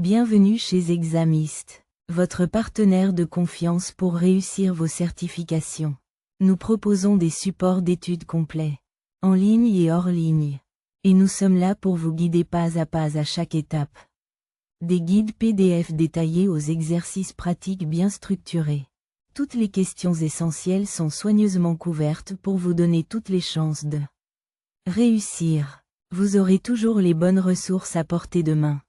Bienvenue chez Exam Heist, votre partenaire de confiance pour réussir vos certifications. Nous proposons des supports d'études complets, en ligne et hors ligne. Et nous sommes là pour vous guider pas à chaque étape. Des guides PDF détaillés aux exercices pratiques bien structurés. Toutes les questions essentielles sont soigneusement couvertes pour vous donner toutes les chances de réussir. Vous aurez toujours les bonnes ressources à portée de main.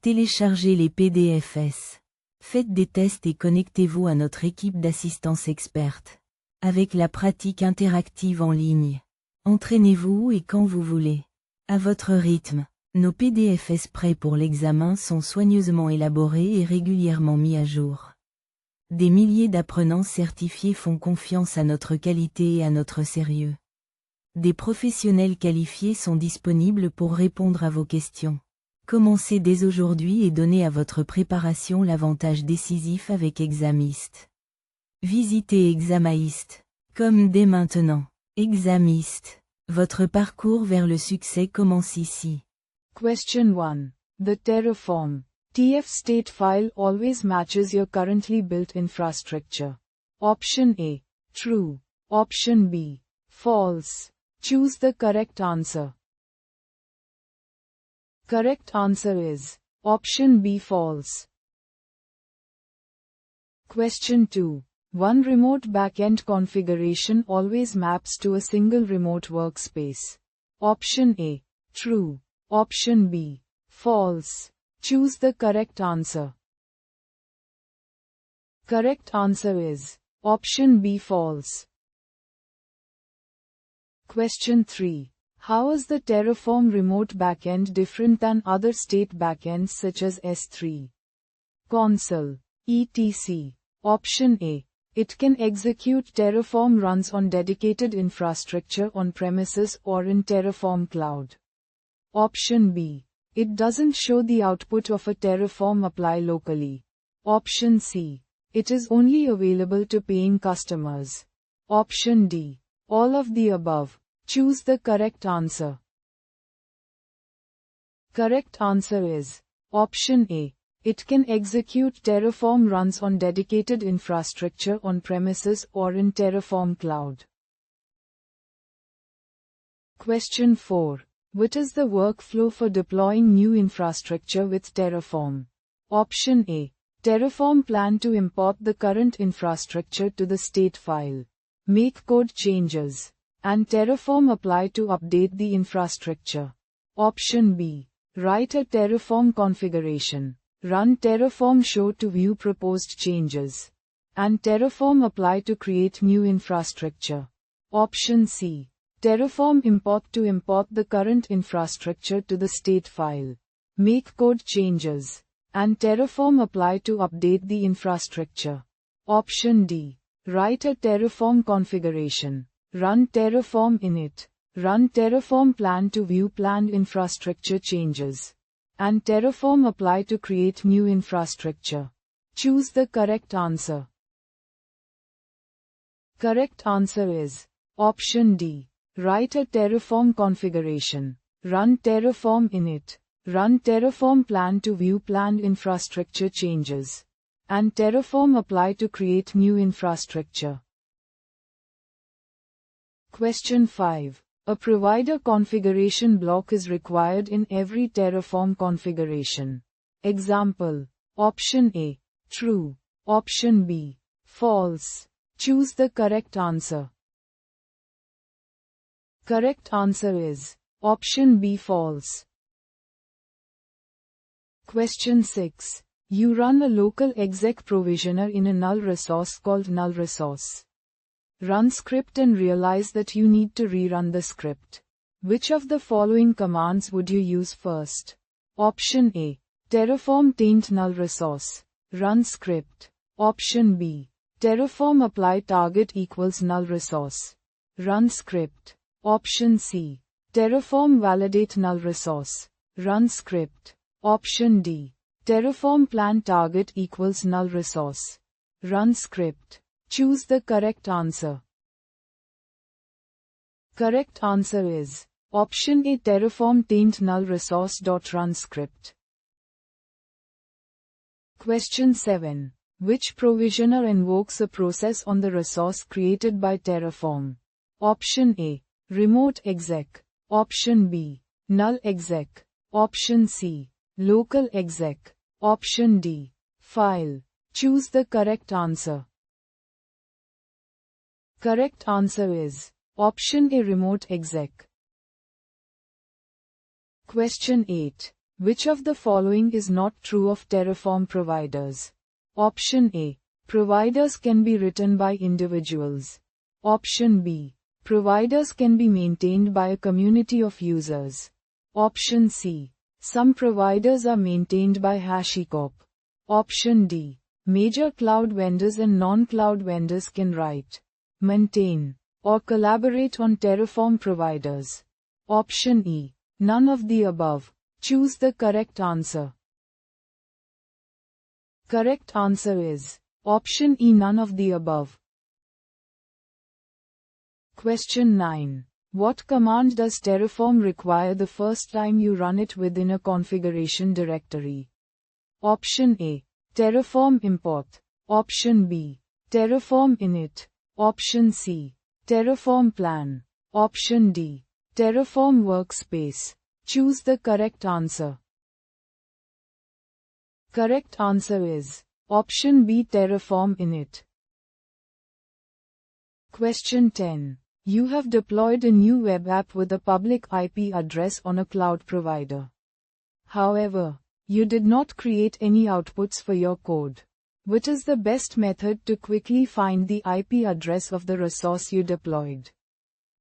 Téléchargez les PDFs. Faites des tests et connectez-vous à notre équipe d'assistance experte. Avec la pratique interactive en ligne. Entraînez-vous et quand vous voulez. À votre rythme. Nos PDFs prêts pour l'examen sont soigneusement élaborés et régulièrement mis à jour. Des milliers d'apprenants certifiés font confiance à notre qualité et à notre sérieux. Des professionnels qualifiés sont disponibles pour répondre à vos questions. Commencez dès aujourd'hui et donnez à votre préparation l'avantage décisif avec Exam Heist. Visitez Exam Heist. Comme dès maintenant. Exam Heist. Votre parcours vers le succès commence ici. Question 1. The Terraform TF state file always matches your currently built infrastructure. Option A. True. Option B. False. Choose the correct answer. Correct answer is option B, false. Question 2. One remote backend configuration always maps to a single remote workspace. Option A. True. Option B. False. Choose the correct answer. Correct answer is option B, false. Question 3. How is the Terraform remote backend different than other state backends such as S3, console, etc.? Option A. It can execute Terraform runs on dedicated infrastructure on premises or in Terraform cloud. Option B. It doesn't show the output of a Terraform apply locally. Option C. It is only available to paying customers. Option D. All of the above. Choose the correct answer. Correct answer is option A. It can execute Terraform runs on dedicated infrastructure on premises or in Terraform cloud. Question 4. What is the workflow for deploying new infrastructure with Terraform? Option A. Terraform plan to import the current infrastructure to the state file. Make code changes. And Terraform apply to update the infrastructure. Option B. Write a Terraform configuration. Run Terraform show to view proposed changes. And Terraform apply to create new infrastructure. Option C. Terraform import to import the current infrastructure to the state file. Make code changes. And Terraform apply to update the infrastructure. Option D. Write a Terraform configuration. Run Terraform init. Run Terraform plan to view planned infrastructure changes. And Terraform apply to create new infrastructure. Choose the correct answer. Correct answer is option D. Write a Terraform configuration. Run Terraform init. Run Terraform plan to view planned infrastructure changes. And Terraform apply to create new infrastructure. Question 5. A provider configuration block is required in every Terraform configuration. Example. Option A. True. Option B. False. Choose the correct answer. Correct answer is option B, false. Question 6. You run a local exec provisioner in a null resource called null resource. Run script and realize that you need to rerun the script. Which of the following commands would you use first? Option A. Terraform taint null resource. Run script. Option B. Terraform apply target equals null resource. Run script. Option C. Terraform validate null resource. Run script. Option D. Terraform plan target equals null resource. Run script. Choose the correct answer. Correct answer is option A, Terraform taint null resource. Run script. Question 7. Which provisioner invokes a process on the resource created by Terraform? Option A. Remote exec. Option B. Null exec. Option C. Local exec. Option D. File. Choose the correct answer. Correct answer is option A, remote exec. Question 8. Which of the following is not true of Terraform providers? Option A. Providers can be written by individuals. Option B. Providers can be maintained by a community of users. Option C. Some providers are maintained by HashiCorp. Option D. Major cloud vendors and non-cloud vendors can write, maintain, or collaborate on Terraform providers. Option E. None of the above. Choose the correct answer. Correct answer is option E, none of the above. Question 9. What command does Terraform require the first time you run it within a configuration directory? Option A. Terraform import. Option B. Terraform init. Option C. Terraform plan. Option D. Terraform workspace. Choose the correct answer. Correct answer is option B, Terraform init. Question 10. You have deployed a new web app with a public IP address on a cloud provider. However, you did not create any outputs for your code. What is the best method to quickly find the IP address of the resource you deployed?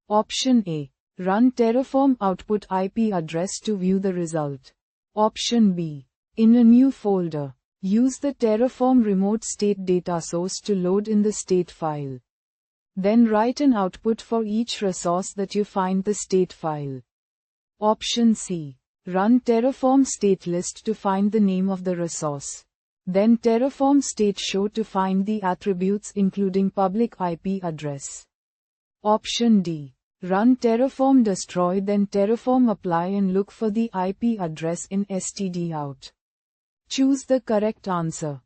Option A. Run Terraform output IP address to view the result. Option B. In a new folder, use the Terraform remote state data source to load in the state file. Then write an output for each resource that you find the state file. Option C. Run Terraform state list to find the name of the resource. Then Terraform state show to find the attributes including public IP address. Option D. Run Terraform destroy then Terraform apply and look for the IP address in stdout. Choose the correct answer.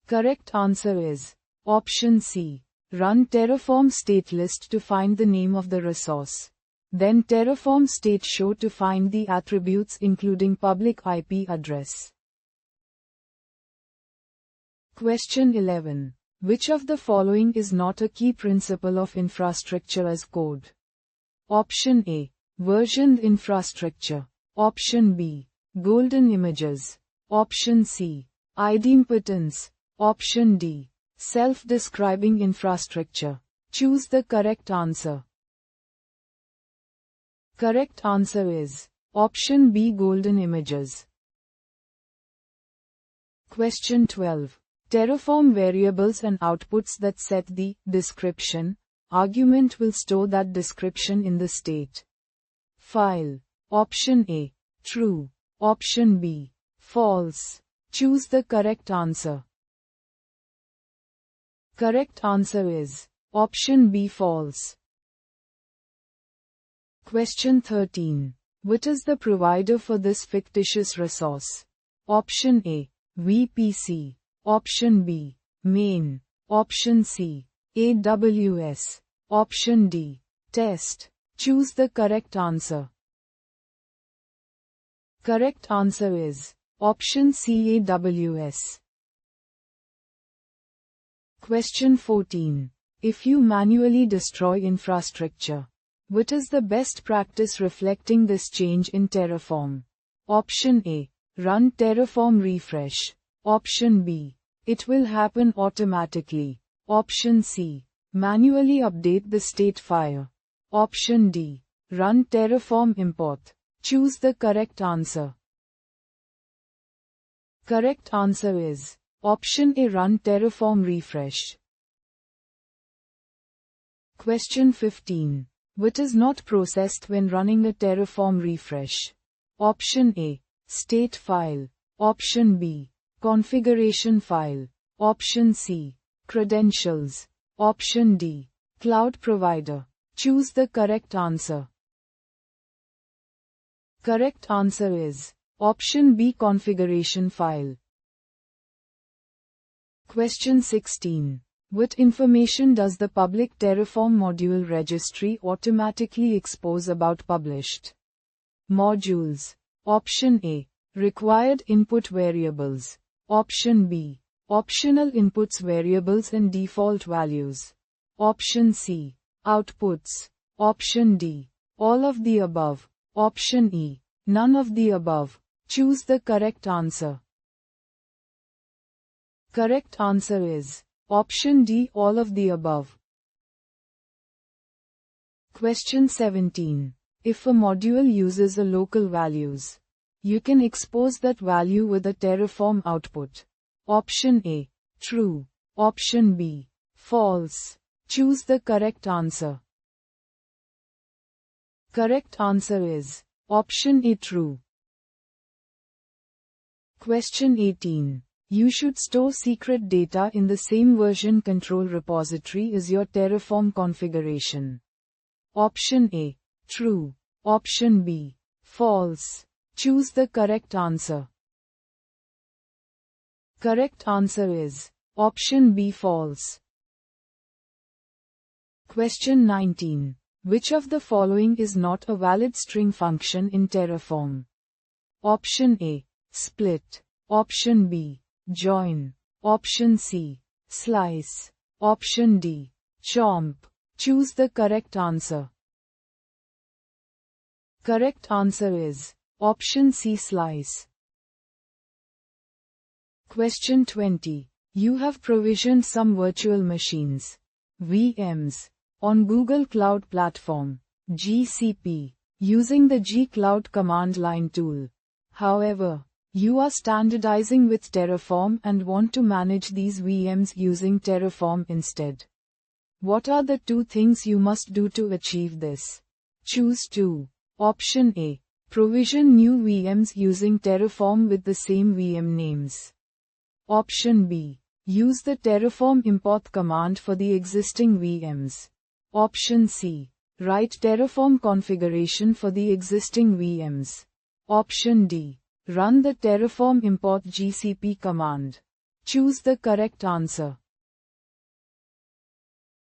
Correct answer is option C. Run Terraform state list to find the name of the resource. Then Terraform state show to find the attributes including public IP address. Question 11. Which of the following is not a key principle of infrastructure as code? Option A. Versioned infrastructure. Option B. Golden images. Option C. idempotence. Option D. Self-describing infrastructure. Choose the correct answer. Correct answer is option B, golden images. Question 12. Terraform variables and outputs that set the description argument will store that description in the state file. Option A. True. Option B. False. Choose the correct answer. Correct answer is option B, false. Question 13. What is the provider for this fictitious resource? Option A. VPC. Option B. Main. Option C. AWS. Option D. Test. Choose the correct answer. Correct answer is option C, AWS. Question 14. If you manually destroy infrastructure, what is the best practice reflecting this change in Terraform? Option A. Run Terraform refresh. Option B. It will happen automatically. Option C. Manually update the state file. Option D. Run Terraform import. Choose the correct answer. Correct answer is option A, run Terraform refresh. Question 15. What is not processed when running a Terraform refresh? Option A. State file. Option B. Configuration file. Option C. Credentials. Option D. Cloud provider. Choose the correct answer. Correct answer is Option B, configuration file. Question 16. What information does the public Terraform module registry automatically expose about published modules? Option A. Required input variables. Option B. Optional inputs variables and default values. Option C. Outputs. Option D. All of the above. Option E. None of the above. Choose the correct answer. Correct answer is option D, all of the above. Question 17. If a module uses a local values, you can expose that value with a Terraform output. Option A. True. Option B. False. Choose the correct answer. Correct answer is option A, true. Question 18. You should store secret data in the same version control repository as your Terraform configuration. Option A. True. Option B. False. Choose the correct answer. Correct answer is option B, false. Question 19. Which of the following is not a valid string function in Terraform? Option A. Split. Option B. Join. Option C. Slice. Option D. Chomp. Choose the correct answer. Correct answer is option C, slice. Question 20. You have provisioned some virtual machines, VMs, on Google Cloud Platform, GCP, using the gcloud command line tool. However, you are standardizing with Terraform and want to manage these VMs using Terraform instead. What are the two things you must do to achieve this? Choose 2. Option A. Provision new VMs using Terraform with the same VM names. Option B. Use the Terraform import command for the existing VMs. Option C. Write Terraform configuration for the existing VMs. Option D. Run the Terraform import GCP command. Choose the correct answer.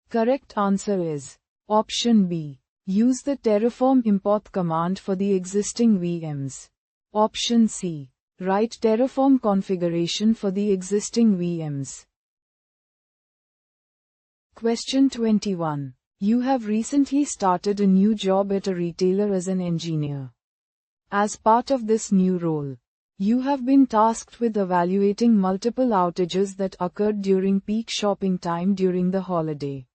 Correct answer is option B. Use the Terraform import command for the existing VMs. Option C. Write Terraform configuration for the existing VMs. Question 21. You have recently started a new job at a retailer as an engineer. As part of this new role, you have been tasked with evaluating multiple outages that occurred during peak shopping time during the holiday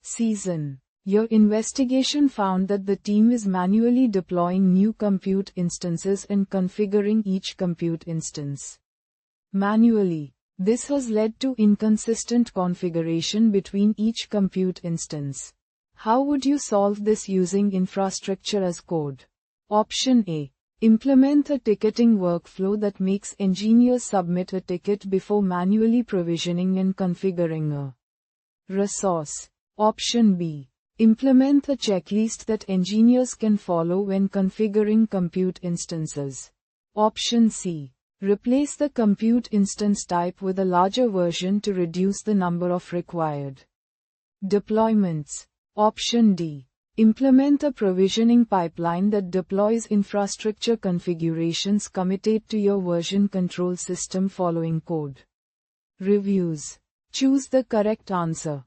season. Your investigation found that the team is manually deploying new compute instances and configuring each compute instance manually. This has led to inconsistent configuration between each compute instance. How would you solve this using infrastructure as code? Option A. Implement a ticketing workflow that makes engineers submit a ticket before manually provisioning and configuring a resource. Option B. Implement a checklist that engineers can follow when configuring compute instances. Option C. Replace the compute instance type with a larger version to reduce the number of required deployments. Option D. Implement a provisioning pipeline that deploys infrastructure configurations committed to your version control system following code reviews. Choose the correct answer.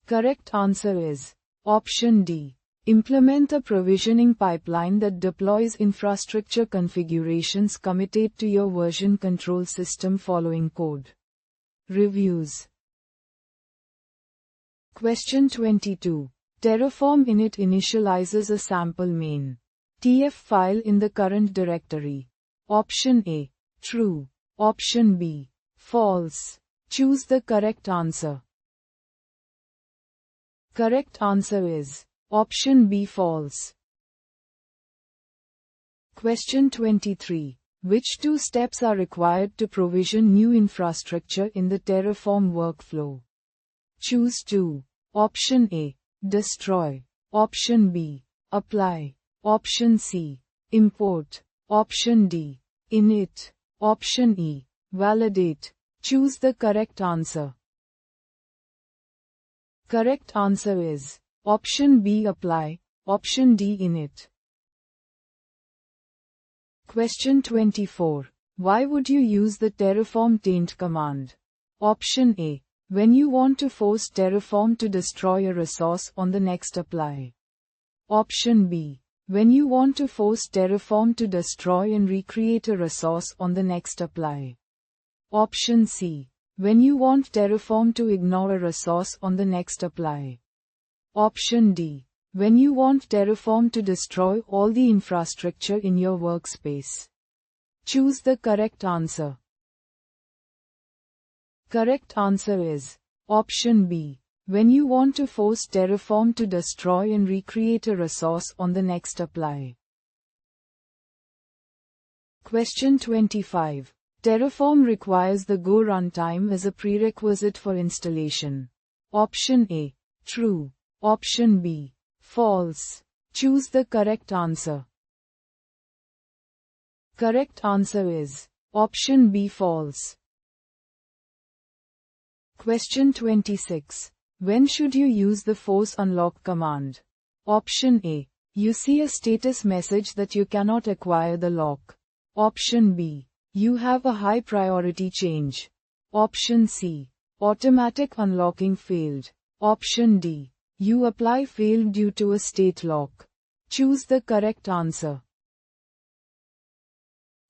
Correct answer is option D. Implement a provisioning pipeline that deploys infrastructure configurations committed to your version control system following code reviews. Question 22. Terraform init initializes a sample main TF file in the current directory. Option A. True. Option B. False. Choose the correct answer. Correct answer is option B, false. Question 23. Which two steps are required to provision new infrastructure in the Terraform workflow? Choose 2. Option A. Destroy. Option B. Apply. Option C. import. Option D. Init. Option E. Validate. Choose the correct answer. Correct answer is option B. Apply. Option D. Init. Question 24. Why would you use the Terraform taint command? Option A. When you want to force Terraform to destroy a resource on the next apply. Option B. When you want to force Terraform to destroy and recreate a resource on the next apply. Option C. When you want Terraform to ignore a resource on the next apply. Option D. When you want Terraform to destroy all the infrastructure in your workspace. Choose the correct answer. Correct answer is option B. When you want to force Terraform to destroy and recreate a resource on the next apply. Question 25. Terraform requires the Go runtime as a prerequisite for installation. Option A. True. Option B. False. Choose the correct answer. Correct answer is option B. False. Question 26. When should you use the force unlock command? Option A. You see a status message that you cannot acquire the lock. Option B. You have a high priority change. Option C. Automatic unlocking failed. Option D. You apply failed due to a state lock. Choose the correct answer.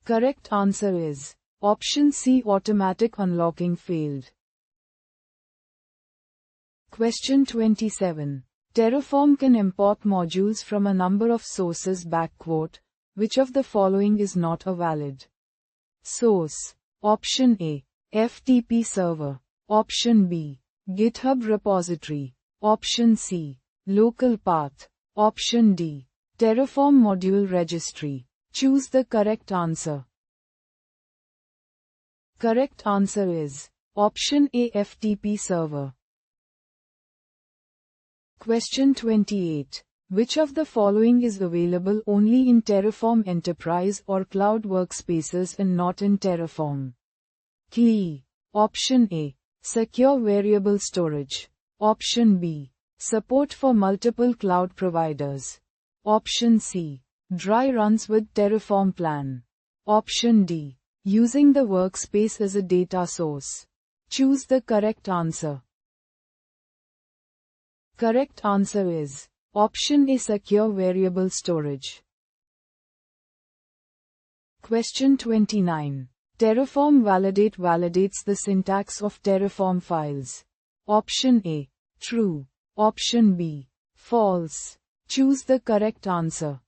Correct answer is option C. Automatic unlocking failed. Question 27. Terraform can import modules from a number of sources. Which of the following is not a valid source? Option A. FTP server. Option B. GitHub repository. Option C. Local path. Option D. Terraform module registry. Choose the correct answer. Correct answer is option A. FTP server. Question 28. Which of the following is available only in Terraform Enterprise or Cloud Workspaces and not in Terraform? Key. Option A. Secure variable storage. Option B. Support for multiple cloud providers. Option C. Dry runs with Terraform plan. Option D. Using the workspace as a data source. Choose the correct answer. Correct answer is option A. Secure variable storage. Question 29. Terraform validate validates the syntax of Terraform files. Option A. True. Option B. False. Choose the correct answer.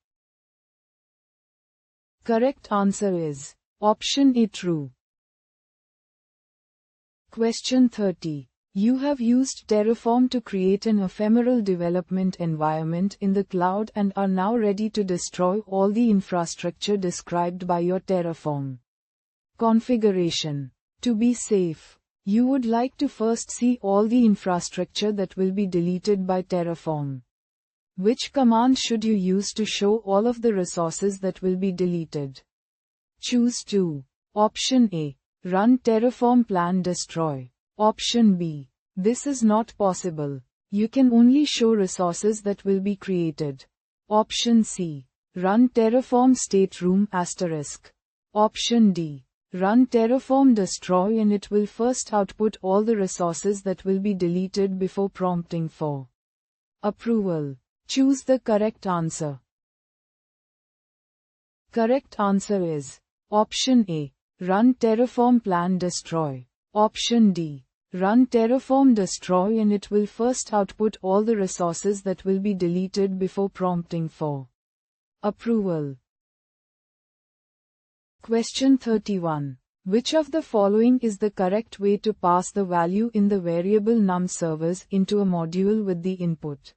Correct answer is option A. True. Question 30. You have used Terraform to create an ephemeral development environment in the cloud and are now ready to destroy all the infrastructure described by your Terraform configuration. To be safe, you would like to first see all the infrastructure that will be deleted by Terraform. Which command should you use to show all of the resources that will be deleted? Choose 2. Option A. Run Terraform plan destroy. Option B. This is not possible. You can only show resources that will be created. Option C. Run Terraform state room *. Option D. Run Terraform destroy and it will first output all the resources that will be deleted before prompting for approval. Choose the correct answer. Correct answer is option A. Run Terraform plan destroy. Option D. Run Terraform destroy and it will first output all the resources that will be deleted before prompting for approval. Question 31. Which of the following is the correct way to pass the value in the variable num servers into a module with the input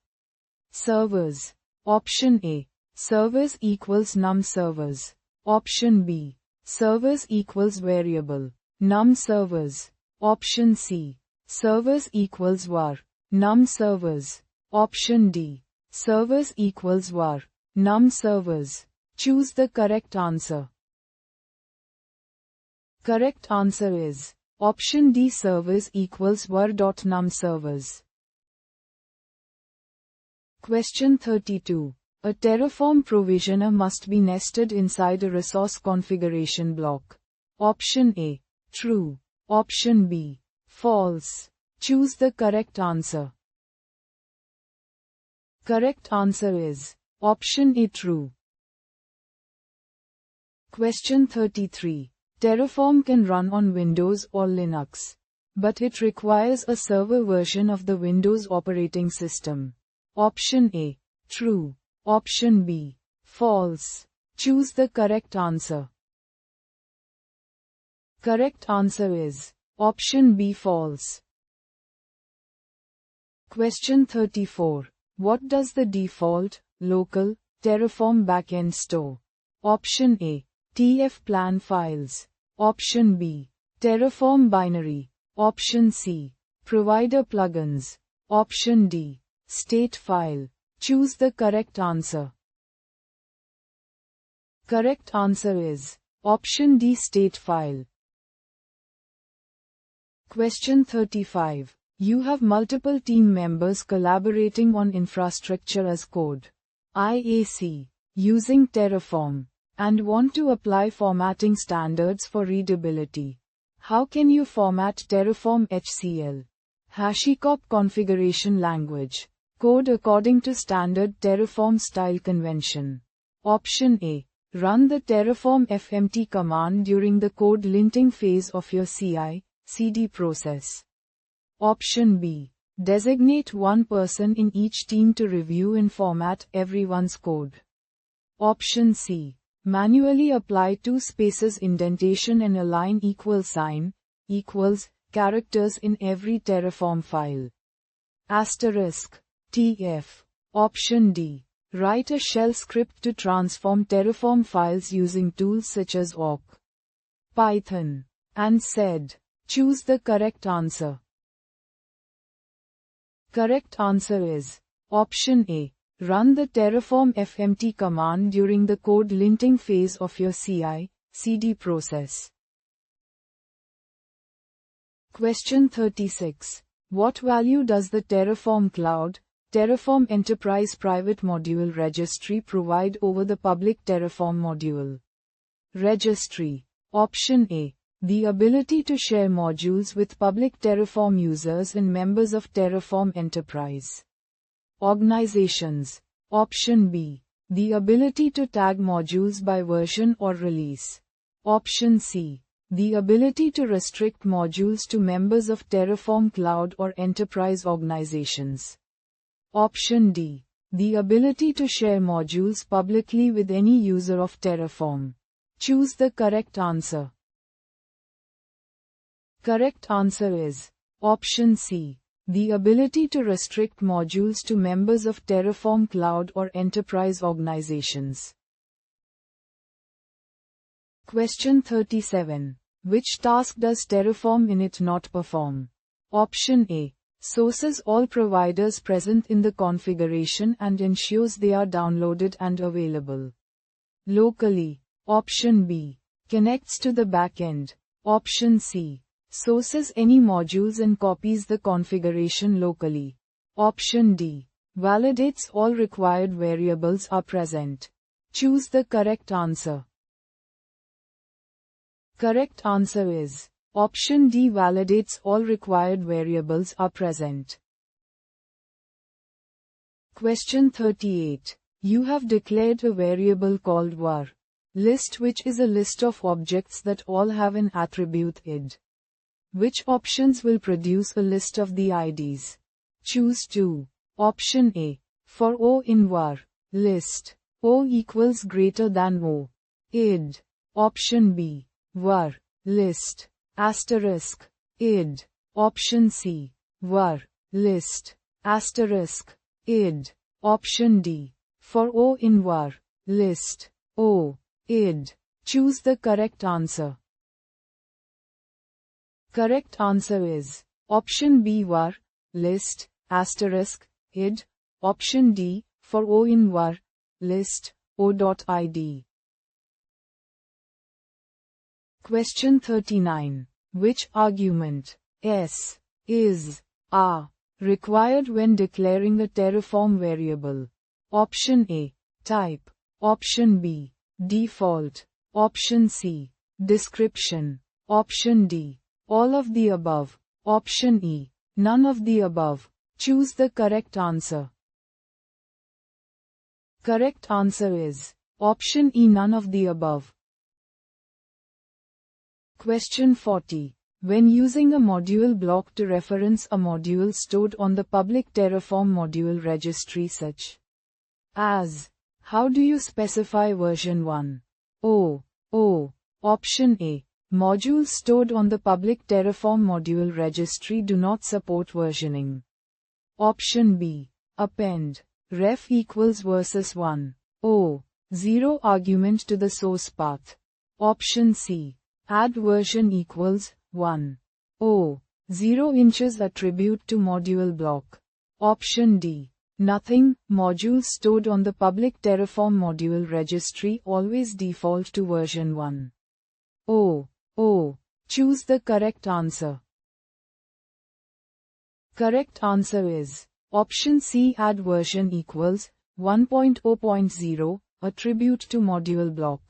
servers? Option A. Servers equals num servers. Option B. Servers equals variable num servers. Option C. Servers equals var num servers. Option D. Servers equals var num servers. Choose the correct answer. Correct answer is option D, servers equals var.num servers. Question 32. A Terraform provisioner must be nested inside a resource configuration block. Option A, true. Option B, false. Choose the correct answer. Correct answer is option A, true. Question 33. Terraform can run on Windows or Linux, but it requires a server version of the Windows operating system. Option A, true. Option B, false. Choose the correct answer. Correct answer is option B, false. Question 34. What does the default, local, Terraform backend store? Option A, TF plan files. Option B, Terraform binary. Option C, provider plugins. Option D, state file. Choose the correct answer. Correct answer is option D, state file. Question 35. You have multiple team members collaborating on infrastructure as code, IAC, using Terraform, and want to apply formatting standards for readability. How can you format Terraform HCL, HashiCorp configuration language, code according to standard Terraform style convention? Option A. Run the Terraform fmt command during the code linting phase of your CI/CD process. Option B. Designate one person in each team to review and format everyone's code. Option C. Manually apply 2 spaces indentation and align equals characters in every Terraform file. Asterisk. TF. Option D. Write a shell script to transform Terraform files using tools such as awk, Python, and Sed. Choose the correct answer. Correct answer is option A. Run the Terraform fmt command during the code linting phase of your CI/CD process. Question 36. What value does the Terraform Cloud, Terraform Enterprise Private Module Registry provide over the public Terraform module registry? Option A. The ability to share modules with public Terraform users and members of Terraform Enterprise organizations. Option B. The ability to tag modules by version or release. Option C. The ability to restrict modules to members of Terraform Cloud or enterprise organizations. Option D. The ability to share modules publicly with any user of Terraform. Choose the correct answer. Correct answer is option C. The ability to restrict modules to members of Terraform Cloud or enterprise organizations. Question 37. Which task does Terraform init not perform? Option A. Sources all providers present in the configuration and ensures they are downloaded and available locally. Option B. Connects to the backend. Option C. Sources any modules and copies the configuration locally. Option D. Validates all required variables are present. Choose the correct answer. Correct answer is option D. Validates all required variables are present. Question 38. You have declared a variable called var list, which is a list of objects that all have an attribute id. Which options will produce a list of the IDs? Choose 2. Option A. For O in var list, O equals greater than O id. Option B. Var list asterisk id. Option C. Var list asterisk id. Option D. For O in var list, O id. Choose the correct answer. Correct answer is option B. Var list asterisk id. Option D. For O in var list, o.id. Question 39. Which argument, s, is, are, required when declaring a Terraform variable? Option A, type. Option B, default. Option C, description. Option D, all of the above. Option E, none of the above. Choose the correct answer. Correct answer is option E, none of the above. Question 40. When using a module block to reference a module stored on the public Terraform module registry such as, how do you specify version 1? Option A. Modules stored on the public Terraform module registry do not support versioning. Option B. Append ref equals versus 1. 0 argument to the source path. Option C. Add version equals 1. 0 inches attribute to module block. Option D. Nothing. Modules stored on the public Terraform module registry always default to version 1. Choose the correct answer. Correct answer is option C, add version equals 1.0.0 attribute to module block.